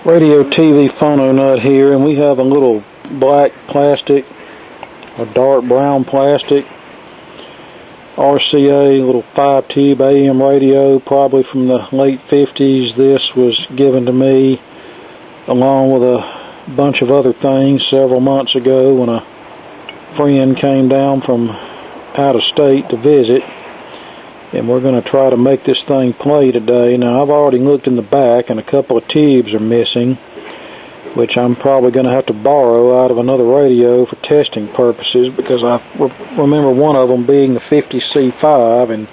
radio TV phono nut here, and we have a little black plastic or dark brown plastic RCA little 5-tube AM radio, probably from the late 50s. This was given to me along with a bunch of other things several months ago when a friend came down from out of state to visit, and we're going to try to make this thing play today. Now, I've already looked in the back, and a couple of tubes are missing, which I'm probably going to have to borrow out of another radio for testing purposes, because I remember one of them being the 50C5, and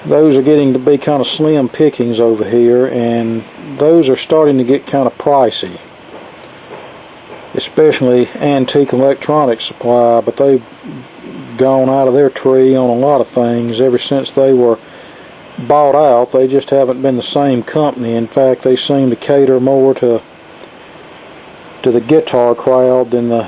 those are getting to be kind of slim pickings over here, and those are starting to get kind of pricey, especially Antique Electronics Supply, but they've gone out of their tree on a lot of things ever since they were bought out. They just haven't been the same company. In fact, they seem to cater more to the guitar crowd than the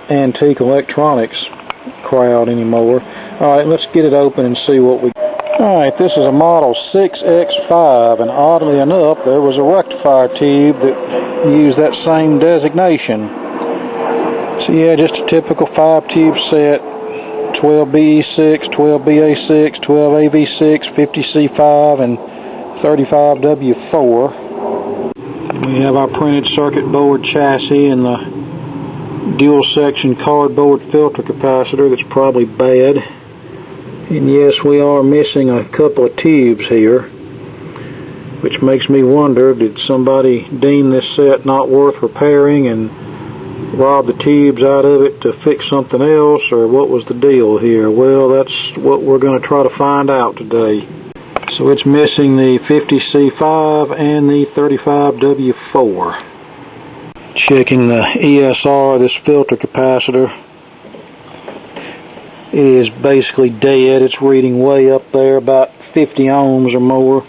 Antique Electronics crowd anymore. Alright, let's get it open and see what we... Alright, this is a model 6X5, and oddly enough, there was a rectifier tube that used that same designation. So yeah, just a typical 5-tube set, 12BE6, 12BA6, 12AV6, 50C5, and 35W4. We have our printed circuit board chassis and the dual section cardboard filter capacitor that's probably bad. And yes, we are missing a couple of tubes here, which makes me wonder, did somebody deem this set not worth repairing and rob the tubes out of it to fix something else, or what was the deal here? Well, that's what we're going to try to find out today. So it's missing the 50C5 and the 35W4. Checking the ESR of this filter capacitor. It is basically dead. It's reading way up there, about 50 ohms or more.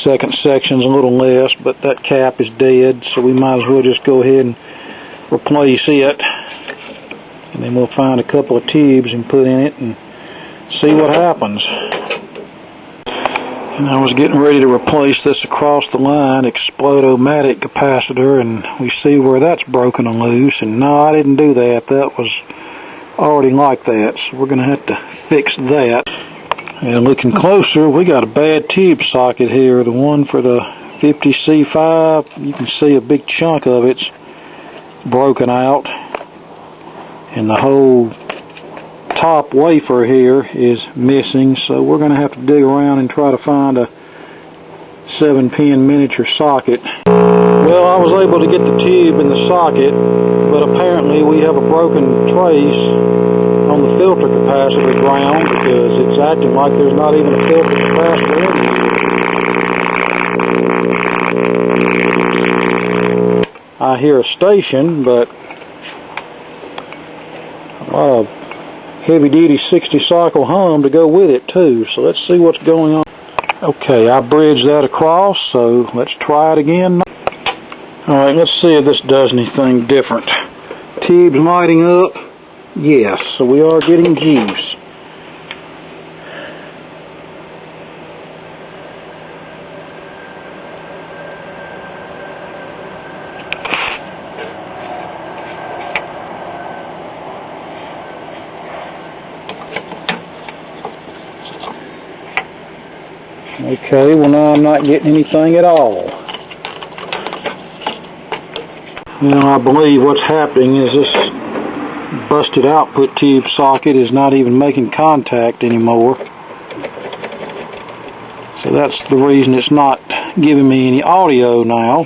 Second section's a little less, but that cap is dead, so we might as well just go ahead and replace it. And then we'll find a couple of tubes and put in it and see what happens. And I was getting ready to replace this across the line Explodomatic capacitor, and we see where that's broken and loose, and no, I didn't do that. That was already like that, so we're going to have to fix that. And looking closer, we got a bad tube socket here. The one for the 50C5, you can see a big chunk of it's broken out, and the whole top wafer here is missing, so we're going to have to dig around and try to find a 7-pin miniature socket. Well, I was able to get the tube in the socket, but apparently we have a broken trace on the filter capacitor ground, because it's acting like there's not even a filter capacitor in here. I hear a station, but a lot of heavy-duty 60-cycle hum to go with it too, so let's see what's going on. Okay, I bridged that across, so let's try it again. Alright, let's see if this does anything different. Tube's lighting up. Yes, so we are getting juice. Okay, well now I'm not getting anything at all. Now I believe what's happening is this busted output tube socket is not even making contact anymore. So that's the reason it's not giving me any audio now.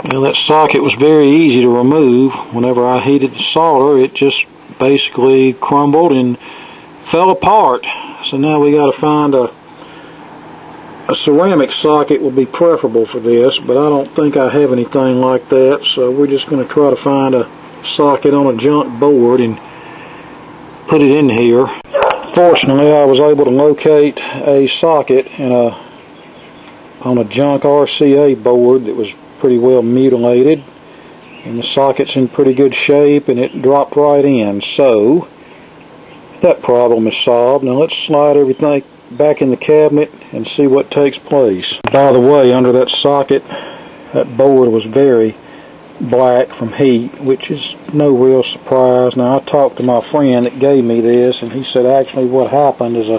Well, that socket was very easy to remove. Whenever I heated the solder, it just basically crumbled and fell apart. So now we got to find a ceramic socket would be preferable for this, but I don't think I have anything like that, so we're just going to try to find a socket on a junk board and put it in here. Fortunately, I was able to locate a socket on a junk RCA board that was pretty well mutilated, and the socket's in pretty good shape, and it dropped right in. So that problem is solved. Now let's slide everything back in the cabinet and see what takes place. By the way, under that socket, that board was very black from heat, which is no real surprise. Now, I talked to my friend that gave me this, and he said actually what happened is a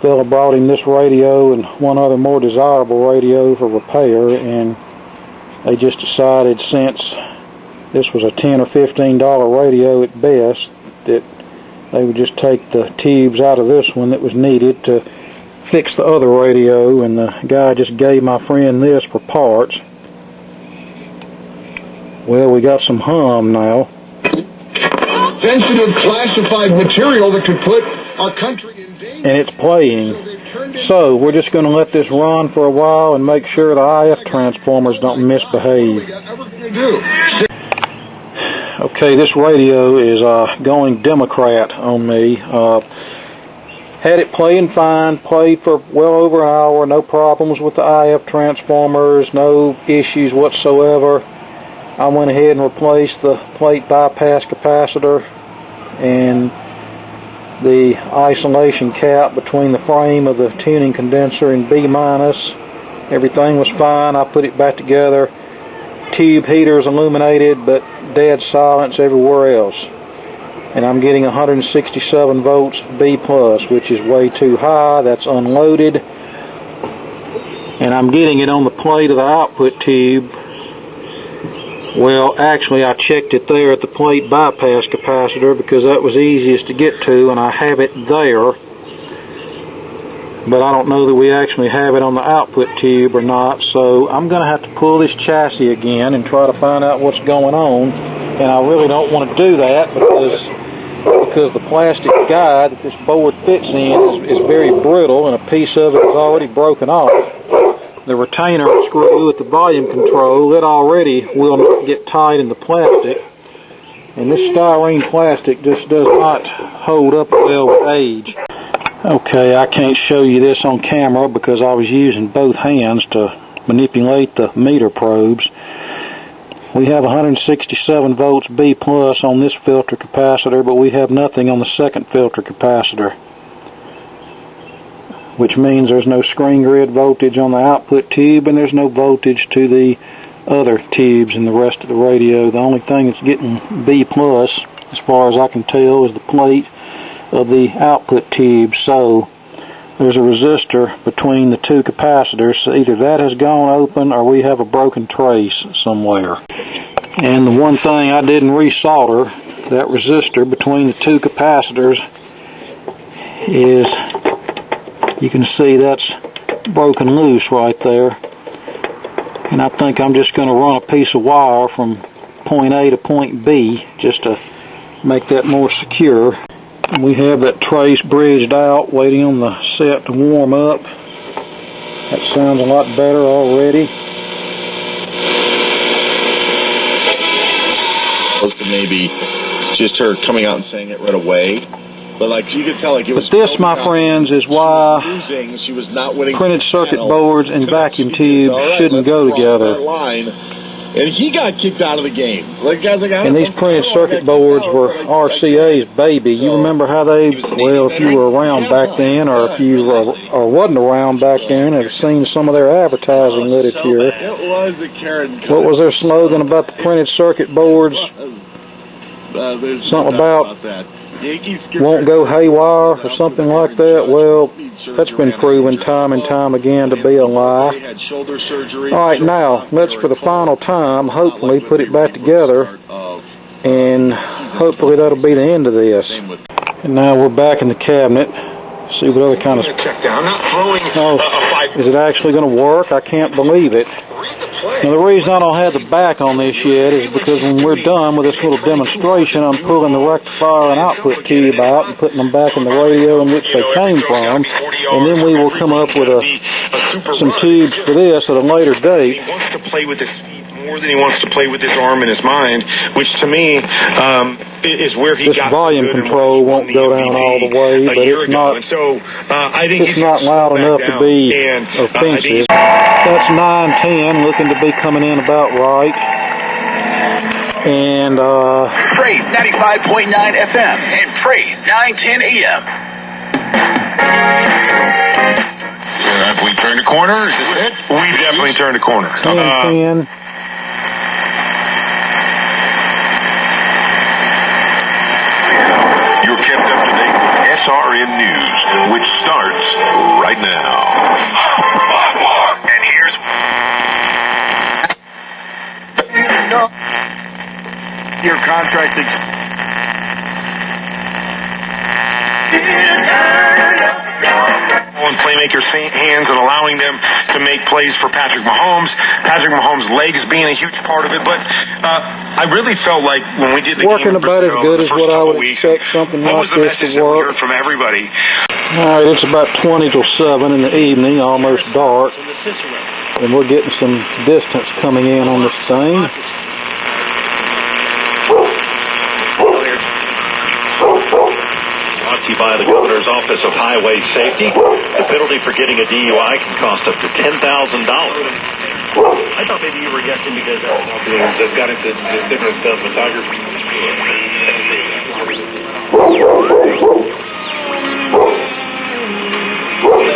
fella brought him this radio and one other more desirable radio for repair, and they just decided, since this was a $10 or $15 radio at best, that they would just take the tubes out of this one that was needed to fix the other radio, and the guy just gave my friend this for parts. Well, we got some hum now. Sensitive classified material that could put our country in danger. And it's playing. So we're just going to let this run for a while and make sure the IF transformers don't misbehave. Okay, this radio is going Democrat on me. Had it playing fine, played for well over an hour, no problems with the IF transformers, no issues whatsoever. I went ahead and replaced the plate bypass capacitor and the isolation cap between the frame of the tuning condenser and B-. Everything was fine. I put it back together. Tube heaters illuminated, but dead silence everywhere else. And I'm getting 167 volts B+, which is way too high. That's unloaded. And I'm getting it on the plate of the output tube. Well, actually, I checked it there at the plate bypass capacitor because that was easiest to get to, and I have it there. But I don't know that we actually have it on the output tube or not, so I'm going to have to pull this chassis again and try to find out what's going on. And I really don't want to do that because the plastic guide that this board fits in is very brittle, and a piece of it is already broken off. The retainer screw with the volume control, it already will not get tight in the plastic, and this styrene plastic just does not hold up well with age. Okay, I can't show you this on camera because I was using both hands to manipulate the meter probes. We have 167 volts B+ on this filter capacitor, but we have nothing on the second filter capacitor, which means there's no screen grid voltage on the output tube, and there's no voltage to the other tubes in the rest of the radio. The only thing that's getting B+, as far as I can tell, is the plate of the output tube. So there's a resistor between the two capacitors, so either that has gone open or we have a broken trace somewhere. And the one thing I didn't resolder, that resistor between the two capacitors, is, you can see that's broken loose right there. And I think I'm just going to run a piece of wire from point A to point B just to make that more secure. We have that trace bridged out, waiting on the set to warm up. That sounds a lot better already. Maybe just her coming out and saying it right away. But like you could tell, like it was. But this, my friends, is why she was not winning printed circuit boards and vacuum tubes shouldn't go together. And he got kicked out of the game. Like guys, like, and these printed circuit boards were RCA's baby. You remember how they? Well, if you were around back then, or if you wasn't around back then, have seen some of their advertising literature. It was a Karen. What was their slogan about the printed circuit boards? Something about won't go haywire or something like that. Well, that's been proven time and time again to be a lie. Alright, now, let's for the final time hopefully put it back together, and hopefully that'll be the end of this. And now we're back in the cabinet. See what other kind of... Oh, is it actually going to work? I can't believe it. Now, the reason I don't have the back on this yet is because when we're done with this little demonstration, I'm pulling the rectifier and output tube out and putting them back in the radio in which they came from, and then we will come up with some tubes for this at a later date. He wants to play with his feet more than he wants to play with his arm and his mind, which to me is where he got. This volume control won't go down all the way, but it's not. I think it's not loud enough to be offensive. That's 910, looking to be coming in about right. And Praise 95.9 FM and Praise 910 AM. Have we turned a corner? Is this it? We've definitely turned a corner. 10-10. You're kept up to date with SRN News, which starts right now. And here's... Your contract on playmakers' hands and allowing them to make plays for Patrick Mahomes. Patrick Mahomes' legs being a huge part of it, but I really felt like when we did the working game about as good as what I would expect something like this to work. From everybody? All right, it's about 20 till 7 in the evening, almost dark, and we're getting some distance coming in on this thing. Brought to you by the Governor's Office of Highway Safety. The penalty for getting a DUI can cost up to $10,000. I thought maybe you were guessing because they've got into different cinematography.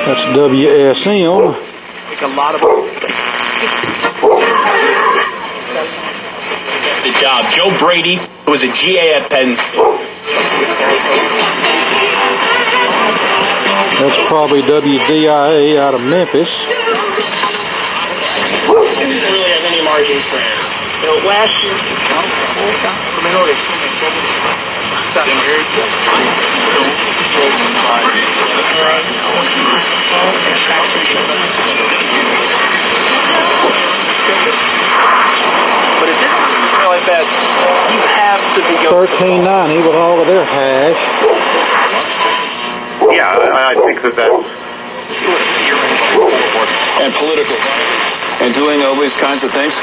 That's WSM. Like a lot of... Good job. Joe Brady, who was a GA at Penn. That's probably WDIA out of Memphis. It didn't really have any margin for error. You know, last year... But it didn't really that you have to be... 1390 with all of their hash. Yeah, I think that's... And political. And doing all these kinds of things.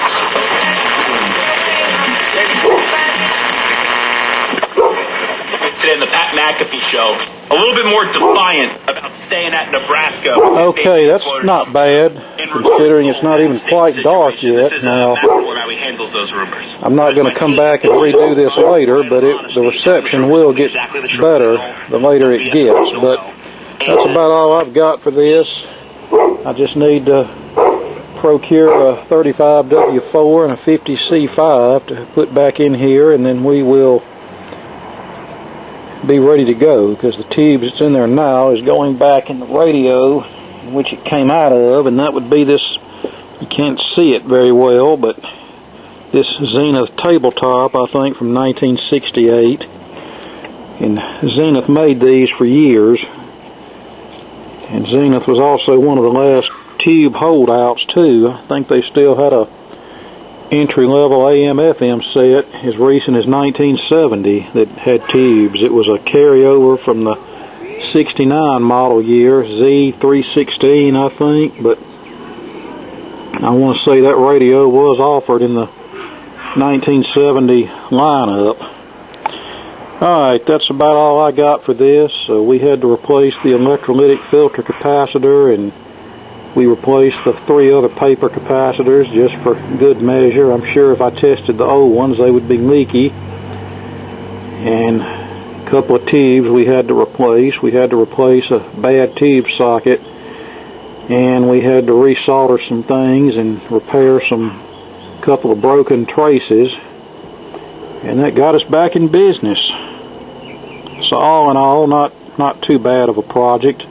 Today in the Pat McAfee show, a little bit more defiant about staying at Nebraska. Okay, that's not bad, considering it's not even quite dark yet. Now, I'm not going to come back and redo this later, but the reception will get better the later it gets. But that's about all I've got for this. I just need to procure a 35W4 and a 50C5 to put back in here, and then we will be ready to go, because the tube that's in there now is going back in the radio in which it came out of, and that would be this. You can't see it very well, but this Zenith tabletop, I think, from 1968. And Zenith made these for years, and Zenith was also one of the last tube holdouts too. I think they still had a entry-level AM/FM set as recent as 1970 that had tubes. It was a carryover from the 69 model year, Z316, I think, but I want to say that radio was offered in the 1970 lineup. Alright, that's about all I got for this. We had to replace the electrolytic filter capacitor, and we replaced the 3 other paper capacitors just for good measure. I'm sure if I tested the old ones, they would be leaky. And a couple of tubes we had to replace. We had to replace a bad tube socket, and we had to resolder some things and repair a couple of broken traces. And that got us back in business. So all in all, not too bad of a project.